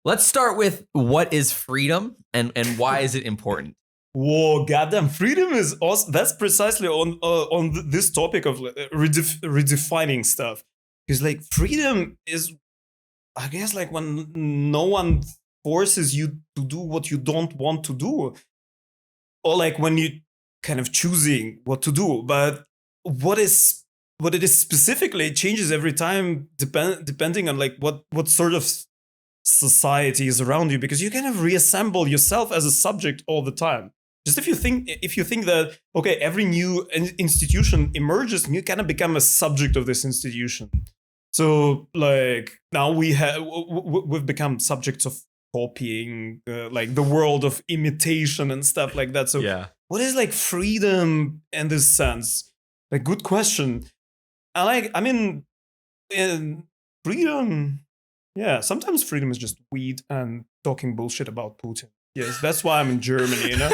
Let's start with what is freedom and why is it important? Whoa, goddamn! Freedom is awesome. That's precisely on this topic of redefining stuff. Because like freedom is, I guess, like when no one forces you to do what you don't want to do, or like when you kind of choosing what to do. But what it is specifically changes every time, depending on like what sort of society is around you, because you kind of reassemble yourself as a subject all the time. Just if you think that, okay, every new institution emerges and you kind of become a subject of this institution. So like now we've become subjects of copying, like the world of imitation and stuff like that. So Yeah. what is like freedom in this sense? Like, good question. In freedom, yeah, sometimes freedom is just weed and talking bullshit about Putin. Yes, that's why I'm in Germany, you know?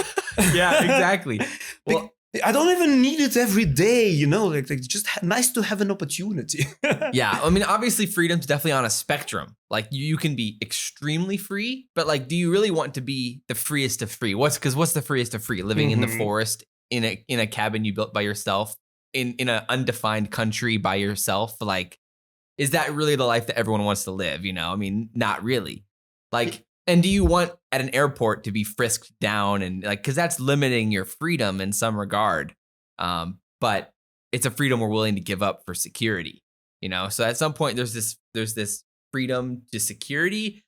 Yeah, exactly. Well, I don't even need it every day, you know? Like just nice to have an opportunity. yeah, I mean, obviously freedom's definitely on a spectrum. Like you can be extremely free, but like, do you really want to be the freest of free? What's the freest of free? Living in the forest, in a cabin you built by yourself, in an undefined country by yourself? Like, is that really the life that everyone wants to live? You know, I mean, not really. Like, and do you want at an airport to be frisked down and like, because that's limiting your freedom in some regard. But it's a freedom we're willing to give up for security, you know? So at some point there's this freedom to security,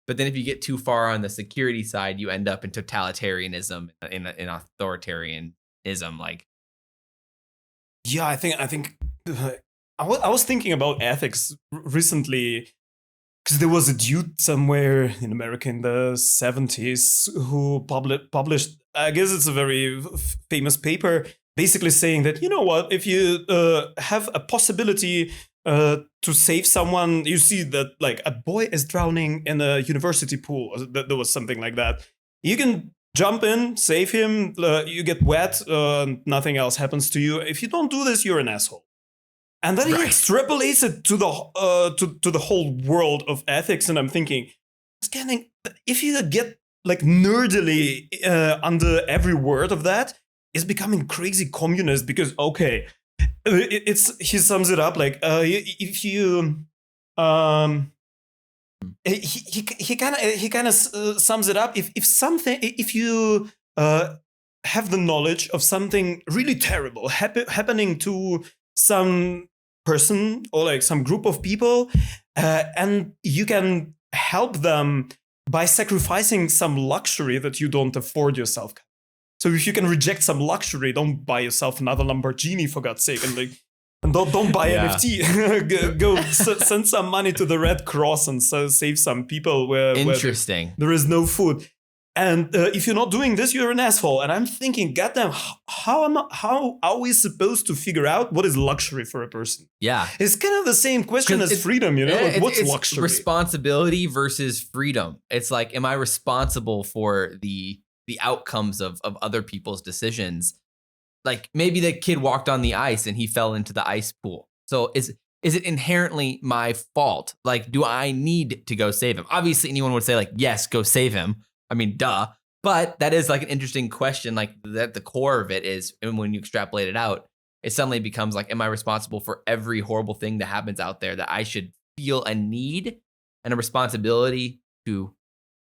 but then if you get too far on the security side, you end up in totalitarianism, in authoritarianism. Like, yeah, I think I was thinking about ethics recently, because there was a dude somewhere in America in the 70s who published, I guess it's a very famous paper, basically saying that, you know what, if you have a possibility to save someone, you see that like a boy is drowning in a university pool, there was something like that. You can jump in, save him, you get wet, nothing else happens to you. If you don't do this, you're an asshole. And then he extrapolates it to the whole world of ethics, and I'm thinking, if you get like nerdily under every word of that, it's becoming crazy communist. Because okay, he sums it up like if you he kind of sums it up, if you have the knowledge of something really terrible happening to some person or like some group of people, and you can help them by sacrificing some luxury that you don't afford yourself. So if you can reject some luxury, don't buy yourself another Lamborghini, for God's sake, and don't buy NFT. Go send some money to the Red Cross and save some people where there is no food. And if you're not doing this, you're an asshole. And I'm thinking, goddamn, how are we supposed to figure out what is luxury for a person? Yeah. It's kind of the same question as freedom, you know? Like, what's luxury? Responsibility versus freedom. It's like, am I responsible for the outcomes of other people's decisions? Like maybe the kid walked on the ice and he fell into the ice pool. So is it inherently my fault? Like, do I need to go save him? Obviously, anyone would say like, yes, go save him. I mean, duh. But that is like an interesting question. Like that the core of it is, and when you extrapolate it out, it suddenly becomes like, am I responsible for every horrible thing that happens out there that I should feel a need and a responsibility to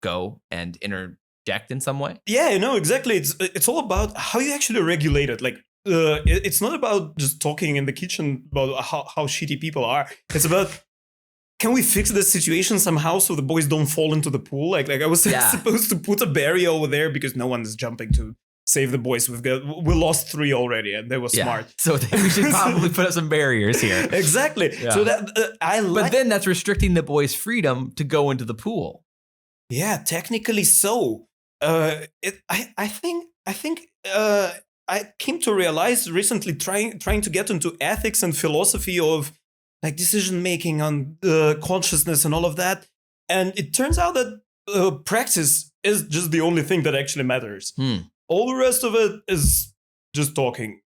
go and interject in some way? Yeah, you know, exactly. It's all about how you actually regulate it. Like, it's not about just talking in the kitchen about how shitty people are. It's about, can we fix this situation somehow so the boys don't fall into the pool? Like I was supposed to put a barrier over there because no one is jumping to save the boys. We lost 3 already, and they were smart. So we should probably put up some barriers here. Exactly. Yeah. So that but then that's restricting the boys' freedom to go into the pool. Yeah, technically so. I think I came to realize recently, trying to get into ethics and philosophy of like decision making on consciousness and all of that, and it turns out that practice is just the only thing that actually matters. All the rest of it is just talking.